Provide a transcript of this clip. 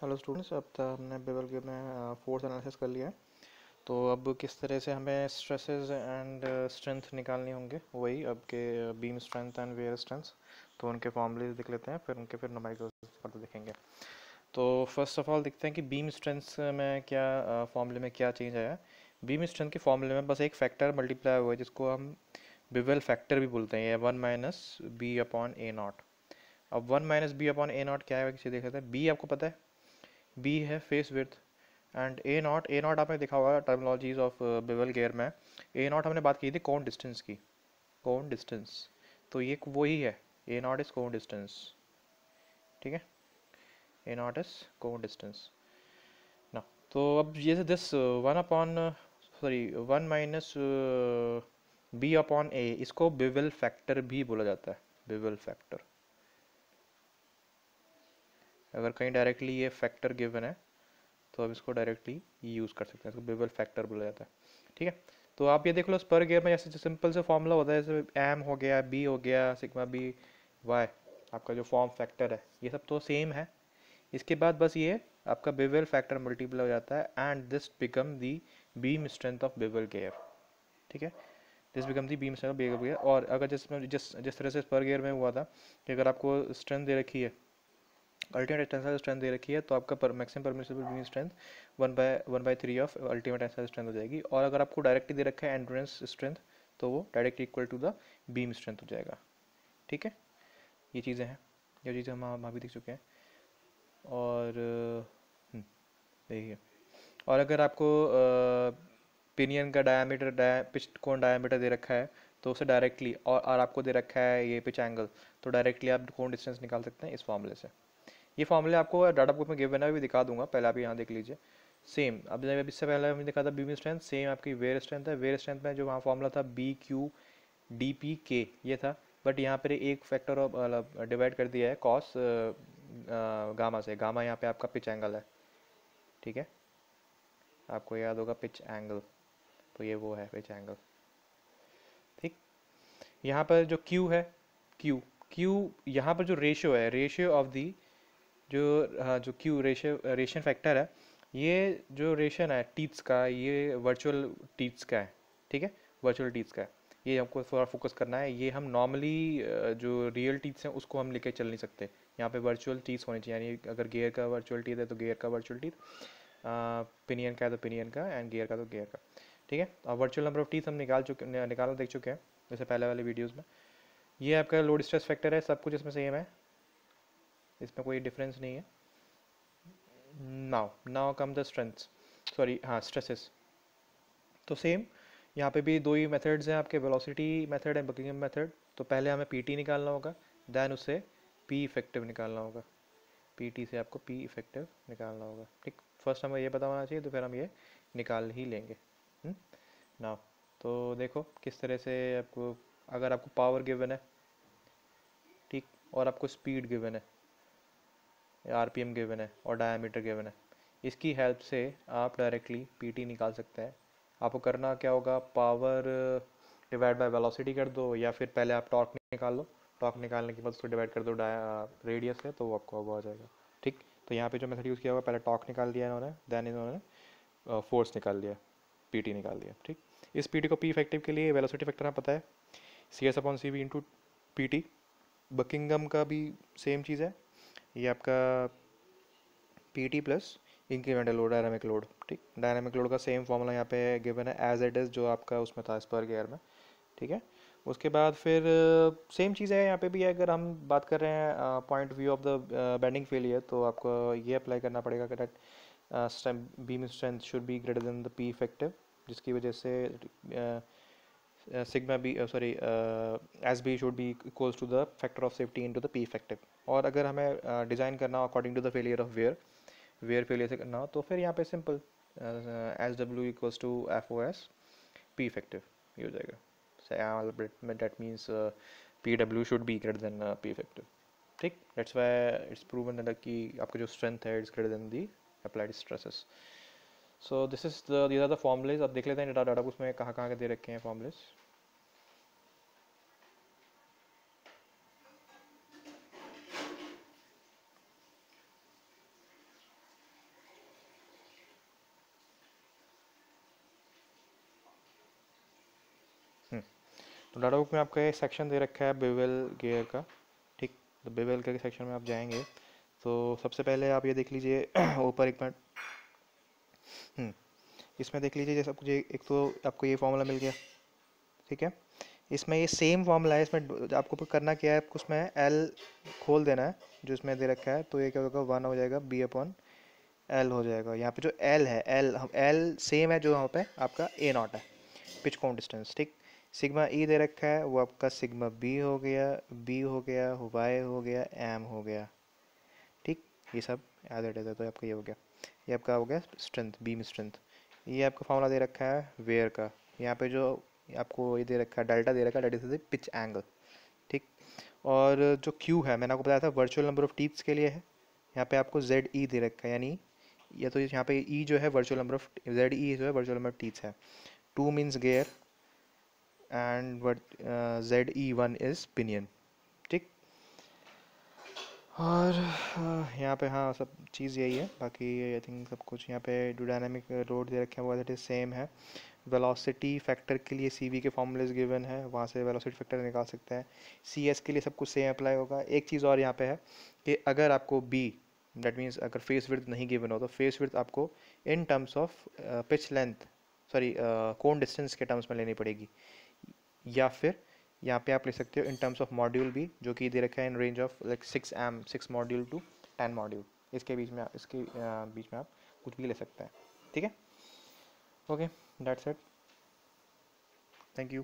Hello students, अब तक हमने बेवल के में फोर्स एनालिसिस कर लिया है। तो अब किस तरह से हमें स्ट्रेसेस एंड स्ट्रेंथ निकालनी होंगे, वही अब के beam strength and wear strength. तो उनके फॉर्मूले देख लेते हैं, फिर न्यूमेरिकल पर देखेंगे। तो फर्स्ट ऑफ ऑल देखते हैं कि बीम स्ट्रेंथ में क्या फॉर्मूले में क्या चेंज आया है। बीम स्ट्रेंथ के फॉर्मूले में बस एक फैक्टर मल्टीप्लाई हुआ है जिसको हम बिवेल फैक्टर भी बोलते हैं, ये 1-b/a0। अब 1-b/a0 क्या है, किसी देख लेते हैं। बी आपको पता है, बी है face width, and A not आपने देखा होगा टर्मिनोलॉजीज ऑफ बेवल गेयर में। ए नॉट हमने बात की थी कोन डिस्टेंस की, कोन डिस्टेंस। तो ये वही है, ए नॉट इज कोन डिस्टेंस। ठीक है, ए नॉट इज कोन डिस्टेंस ना। तो अब ये this one upon sorry 1-b/a, इसको बेवल फैक्टर भी बोला जाता है, बेवल फैक्टर। अगर कहीं डायरेक्टली ये फैक्टर गिवन है तो अब इसको डायरेक्टली यूज़ कर सकते हैं, इसको बेवल फैक्टर बोला जाता है। ठीक है, तो आप ये देख लो स्पर गियर में जैसे सिंपल से फॉर्मूला होता है, जैसे एम हो गया, बी हो गया, सिग्मा बी वाई, आपका जो फॉर्म फैक्टर है ये सब तो सेम है। इसके बाद बस ये आपका बेवल फैक्टर मल्टीप्लाई हो जाता है and this become the beam strength of bevel gear. ठीक है, this become the beam strength of bevel gear. और अगर जिस तरह से स्पर गियर में हुआ था कि अगर आपको स्ट्रेंथ दे रखी है, अल्टीमेट टेंसाइल स्ट्रेंथ दे रखी है, तो आपका maximum permissible beam strength 1/3 of ultimate tensile strength हो जाएगी। और अगर आपको डायरेक्टली दे रखा है एंड्योरेंस स्ट्रेंथ, तो वो direct equal to the beam strength हो जाएगा। ठीक है, ये चीज़ें हैं, ये चीज़ें हम अभी देख चुके हैं। और देखिए, और अगर आपको पिनियन का डायामीटर पिच कोण डायामीटर दे रखा है, तो उसे डायरेक्टली, और आपको दे रखा है ये पिच एंगल, तो डायरेक्टली आप कोण डिस्टेंस निकाल सकते हैं इस फॉर्मूले से। ये फॉर्मूले आपको डाटा बुक में गिवन है, भी दिखा दूंगा, पहले आप यहाँ देख लीजिए। सेम अब जब इससे पहले हमने देखा था बीम स्ट्रेंथ, सेम आपकी वेयर स्ट्रेंथ है। वेयर स्ट्रेंथ में जो वहाँ फॉर्मूला था BQ/DPK ये था, बट यहाँ पर एक फैक्टर ऑफ डिवाइड कर दिया है कॉस गामा से। गामा यहाँ पे आपका पिच एंगल है। ठीक है, आपको याद होगा पिच एंगल, तो ये वो है पिच एंगल। ठीक, यहाँ पर जो Q है, Q Q यहाँ पर जो रेशियो है, रेशियो ऑफ दी जो हाँ जो क्यू रेशियन फैक्टर है, ये जो रेशन है टीथ्स का, ये वर्चुअल टीथ्स का है। ठीक है, वर्चुअल टीथ्स का है, ये हमको थोड़ा फोकस करना है। ये हम नॉर्मली जो रियल टीथ्स हैं उसको हम लेके चल नहीं सकते, यहाँ पे वर्चुअल टीथ्स होनी चाहिए। यानी अगर गियर का वर्चुअल टीथ है तो गियर का वर्चुअल टीथ, पिनियन का है तो पिनियन का, एंड गियर का तो गियर का। ठीक है, और वर्चुअल नंबर ऑफ टीथ हम निकालना देख चुके हैं जैसे पहले वाले वीडियोज़ में। ये आपका लोड स्ट्रेस फैक्टर है, सब कुछ इसमें सेम है, इसमें कोई डिफरेंस नहीं है। Now come the strengths, sorry हाँ स्ट्रेसेस। तो सेम यहाँ पे भी दो ही मेथड्स हैं आपके, वेलोसिटी मेथड है, बकिंघम मेथड। तो पहले हमें पीटी निकालना होगा, देन उससे पी इफेक्टिव निकालना होगा। पीटी से आपको पी इफेक्टिव निकालना होगा। ठीक, फर्स्ट हमें ये पता होना चाहिए, तो फिर हम ये निकाल ही लेंगे। नाउ तो देखो किस तरह से आपको, अगर आपको पावर गिवन है, ठीक, और आपको स्पीड गिवन है, आरपीएम गिवन है, और डायमीटर गिवन है, इसकी हेल्प से आप डायरेक्टली पीटी निकाल सकते हैं। आपको करना क्या होगा, पावर डिवाइड बाय वेलोसिटी कर दो, या फिर पहले आप टॉर्क निकाल लो। टॉर्क निकालने के बाद उसको डिवाइड कर दो रेडियस से, तो वो आपको वो आ जाएगा। ठीक, तो यहाँ पे जो मेथड यूज़ किया होगा, पहले टॉर्क निकाल दिया इन्होंने, देन इन्होंने फोर्स निकाल लिया, पीटी निकाल दिया। ठीक, इस पीटी को पी इफेक्टिव के लिए वेलोसिटी फैक्टर हमें पता है, CS/CV इंटू पीटी। बकिंगम का भी सेम चीज़ है, ये आपका PT plus incremental load, dynamic load. ठीक, डायनामिक लोड का सेम फॉर्मूला यहाँ पे गिवन है एज इट इज़, जो आपका उसमें था स्पर गियर में। ठीक है, उसके बाद फिर सेम चीज़ है यहाँ पे भी। अगर हम बात कर रहे हैं point view of the bending failure, तो आपको ये अप्लाई करना पड़ेगा कि that beam strength should be greater than the P effective, जिसकी वजह से sigma B sorry S B should be equals to the factor of safety into the P effective. और अगर हमें डिज़ाइन करना हो according to the failure of wear failure से करना हो, तो फिर यहाँ पे सिंपल SW=FOS पी इफेक्टिव ये हो जाएगा। That means PW should be greater than P effective. ठीक, that's why it's proven that कि आपका जो स्ट्रेंथ है it's greater than the applied stresses. So these are the formulas. अब देख लेते हैं डाटा बुक्स में कहाँ कहाँ के दे रखे हैं फॉर्मुलेज। तो डाटा बुक में आपका ये सेक्शन दे रखा है बेवल गियर का, ठीक। तो बेवल गियर के सेक्शन में आप जाएंगे तो सबसे पहले आप ये देख लीजिए ऊपर एक मिनट, इसमें देख लीजिए जैसे आपको एक तो आपको ये फॉर्मूला मिल गया, ठीक है। इसमें ये सेम फॉर्मूला है, इसमें आपको करना क्या है, आपको उसमें एल खोल देना है जो इसमें दे रखा है। तो ये क्या होगा, 1 हो जाएगा बी अपॉन एल हो जाएगा। यहाँ पे जो एल है, एल सेम है जो यहाँ पे आपका ए नॉट है, पिच कोण डिस्टेंस, ठीक। सिग्मा ई दे रखा है वो आपका सिग्मा बी हो गया, बी हो गया, वाई हो गया, एम हो गया, ठीक। ये सब याद रख देते, तो आपका ये हो गया, ये आपका हो गया स्ट्रेंथ, बीम स्ट्रेंथ। ये आपका फार्मूला दे रखा है वेयर का, यहाँ पे जो आपको ये दे रखा है डेल्टा दे रखा है, डेट इज पिच एंगल, ठीक। और जो क्यू है मैंने आपको बताया था वर्चुअल नंबर ऑफ टीथ्स के लिए है, यहाँ पे आपको जेड ई दे रखा है, यानी या तो यहाँ पे ई जो है वर्चुअल नंबर ऑफ, जेड ई जो है वर्चुअल नंबर ऑफ टीथ्स है, 2 means gear and Z E 1 is pinion, ठीक। और यहाँ पे हाँ सब चीज़ यही है, बाकी आई थिंक सब कुछ यहाँ पे जो डायनामिक लोड दे रखे हैं वो एज इट इज सेम है। वेलोसिटी फैक्टर के लिए सी वी के फॉर्मूलेज गिवन है, वहाँ से वेलोसिटी फैक्टर निकाल सकते हैं। सी एस के लिए सब कुछ सेम अप्लाई होगा। एक चीज़ और यहाँ पे है कि अगर आपको बी, दैट मीन्स अगर फेस विड्थ नहीं गिवन हो तो फेस विड्थ आपको in terms of pitch length, sorry cone distance के टर्म्स में लेनी पड़ेगी, या फिर यहाँ पे आप ले सकते हो इन टर्म्स ऑफ मॉड्यूल भी, जो कि दे रखा है in range of like 6 6 module to 10 module, इसके बीच में इसके बीच में आप कुछ भी ले सकते हैं, ठीक है। Okay, that's it, thank you.